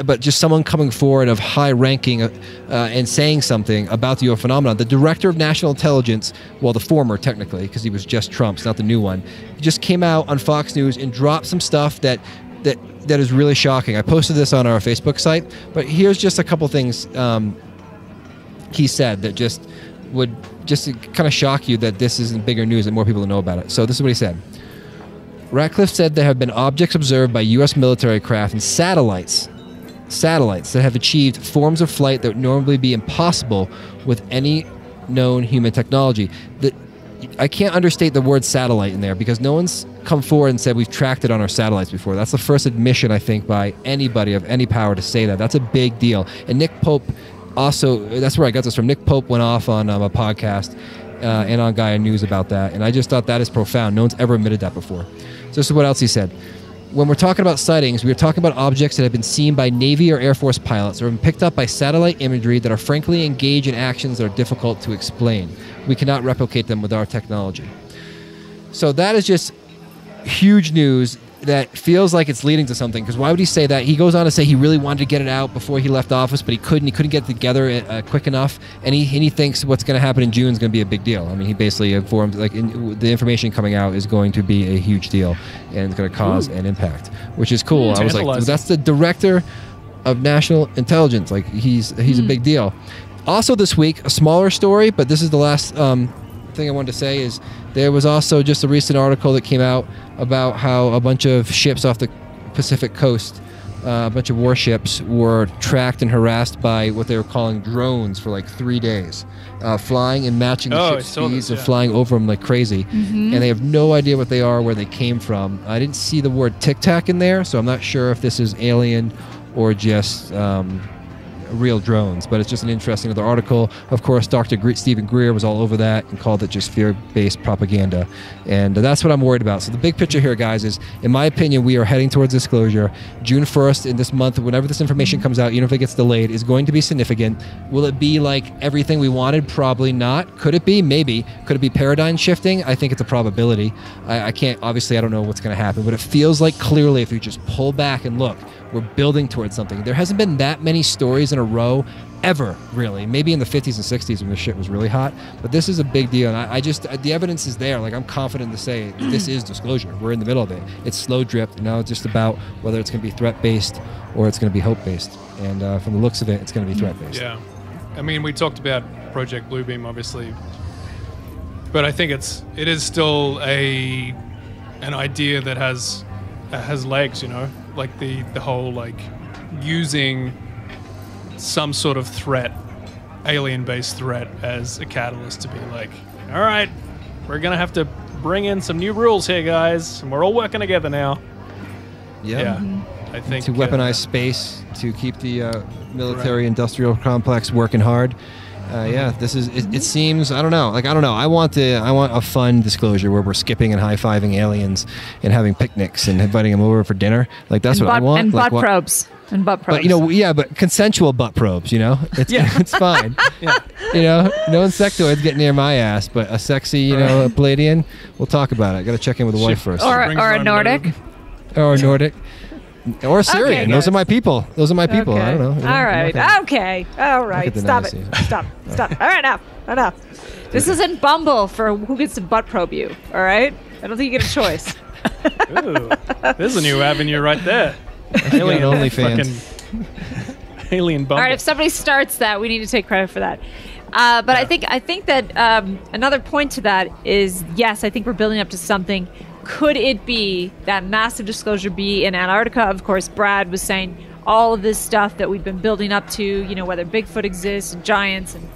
but just someone coming forward of high ranking and saying something about the UFO phenomenon. The Director of National Intelligence, well, the former technically, because he was just Trump's, not the new one, just came out on Fox News and dropped some stuff that is really shocking. I posted this on our Facebook site, but here's just a couple things he said that just would just kind of shock you that this isn't bigger news and more people know about it. So this is what he said. Ratcliffe said there have been objects observed by U.S. military craft and satellites that have achieved forms of flight that would normally be impossible with any known human technology. I can't understate the word satellite in there because no one's come forward and said we've tracked it on our satellites before. That's the first admission, I think, by anybody of any power to say that. That's a big deal. And Nick Pope also, that's where I got this from. Nick Pope went off on a podcast and on Gaia News about that. And I just thought that is profound. No one's ever admitted that before. So this is what else he said. When we're talking about sightings, we're talking about objects that have been seen by Navy or Air Force pilots or have been picked up by satellite imagery that are frankly engaged in actions that are difficult to explain. We cannot replicate them with our technology. So that is just huge news. that feels like it's leading to something. Because why would he say that? He goes on to say he really wanted to get it out before he left office, but he couldn't. He couldn't get it together quick enough. And he thinks what's going to happen in June is going to be a big deal. I mean, he basically informed the information coming out is going to be a huge deal and it's going to cause an impact, which is cool. I was like, well, that's the director of national intelligence. Like he's a big deal. Also this week, a smaller story, but this is the last thing I wanted to say is there was also just a recent article that came out about how a bunch of ships off the Pacific coast, a bunch of warships were tracked and harassed by what they were calling drones for like 3 days, flying and matching the ship's speeds and flying over them like crazy. And they have no idea what they are, where they came from. I didn't see the word Tic Tac in there, so I'm not sure if this is alien or just real drones, but it's just an interesting other article. Of course, Dr. Stephen Greer was all over that and called it just fear-based propaganda, and that's what I'm worried about. So the big picture here, guys, is, in my opinion, we are heading towards disclosure. June 1st in this month, whenever this information comes out, even if it gets delayed, is going to be significant. Will it be like everything we wanted? Probably not. Could it be? Maybe. Could it be paradigm shifting? I think it's a probability. I can't, obviously, I don't know what's going to happen, but it feels like clearly if you just pull back and look, we're building towards something. There hasn't been that many stories in a row ever, really. Maybe in the 50s and 60s when this shit was really hot, but this is a big deal. And I just, the evidence is there. Like, I'm confident to say this is disclosure. We're in the middle of it. It's slow drip. Now it's just about whether it's going to be threat-based or it's going to be hope-based. And from the looks of it, it's going to be threat-based. Yeah. I mean, we talked about Project Bluebeam, obviously, but I think it is still an idea that has legs, you know? Like the whole, like, using some sort of threat, alien-based threat, as a catalyst to be like, all right, we're gonna have to bring in some new rules here, guys, and we're all working together now. Yeah. I think to weaponize space, to keep the military-industrial complex working hard. Yeah, this is. It seems. I don't know. Like, I don't know. I want a fun disclosure where we're skipping and high-fiving aliens and having picnics and inviting them over for dinner. Like, that's what I want. And like, butt probes. And butt probes. But, you know, but consensual butt probes. You know, it's fine. Yeah. You know, no insectoids getting near my ass, but a sexy, you know, Palladian. We'll talk about it. I got to check in with the wife first. Or a Nordic. Or a Nordic. Or a Syrian. Those are my people. I don't know. All right. Okay. All right. Stop it. Stop. All right. Enough. This isn't Bumble for who gets to butt probe you. All right. I don't think you get a choice. Ooh, there's a new avenue right there. Alien OnlyFans. Alien Bumble. All right. If somebody starts that, we need to take credit for that. But I think that another point to that is, yes, I think we're building up to something. Could it be that massive disclosure be in Antarctica? Of course, Brad was saying all of this stuff that we've been building up to, you know, whether Bigfoot exists, and giants, and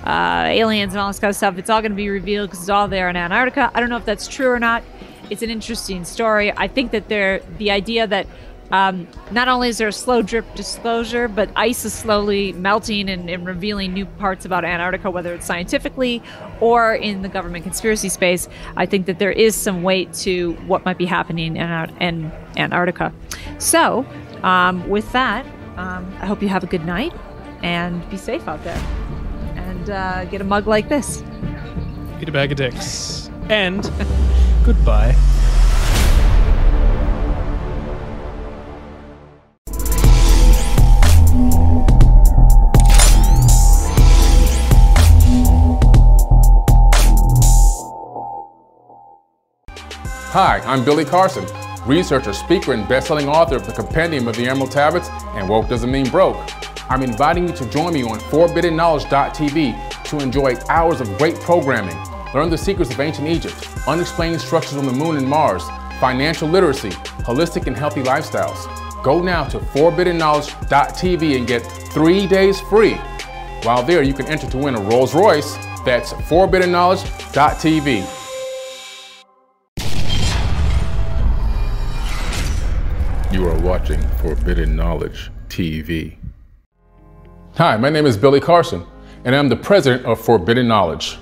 aliens, and all this kind of stuff. It's all going to be revealed because it's all there in Antarctica. I don't know if that's true or not. It's an interesting story. I think that the idea that not only is there a slow drip disclosure, but ice is slowly melting and revealing new parts about Antarctica, whether it's scientifically or in the government conspiracy space. I think that there is some weight to what might be happening in Antarctica. So, with that, I hope you have a good night and be safe out there. And get a mug like this. Eat a bag of dicks. And goodbye. Hi, I'm Billy Carson, researcher, speaker, and best-selling author of the Compendium of the Emerald Tablets and Woke Doesn't Mean Broke. I'm inviting you to join me on forbiddenknowledge.tv to enjoy hours of great programming, learn the secrets of ancient Egypt, unexplained structures on the moon and Mars, financial literacy, holistic and healthy lifestyles. Go now to forbiddenknowledge.tv and get 3 days free. While there, you can enter to win a Rolls Royce. That's forbiddenknowledge.tv. You are watching Forbidden Knowledge TV. Hi, my name is Billy Carson, and I'm the president of Forbidden Knowledge.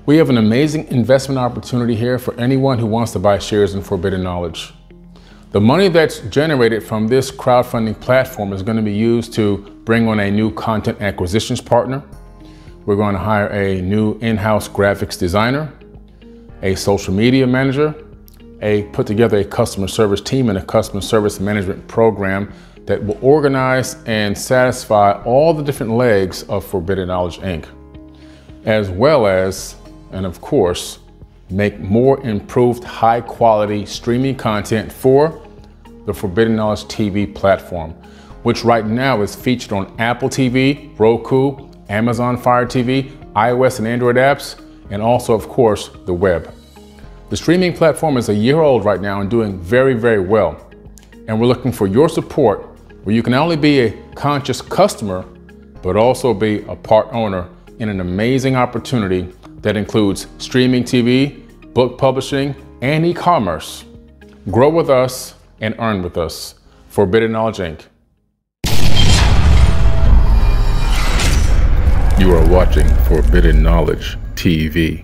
We have an amazing investment opportunity here for anyone who wants to buy shares in Forbidden Knowledge. The money that's generated from this crowdfunding platform is going to be used to bring on a new content acquisitions partner. We're going to hire a new in-house graphics designer, a social media manager, put together a customer service team and a customer service management program that will organize and satisfy all the different legs of Forbidden Knowledge Inc., as well as, and of course, make more improved high quality streaming content for the Forbidden Knowledge TV platform, which right now is featured on Apple TV, Roku, Amazon Fire TV, iOS and Android apps, and also, of course, the web. The streaming platform is a year old right now and doing very, very well. And we're looking for your support where you can not only be a conscious customer, but also be a part owner in an amazing opportunity that includes streaming TV, book publishing, and e-commerce. Grow with us and earn with us. Forbidden Knowledge Inc. You are watching Forbidden Knowledge TV.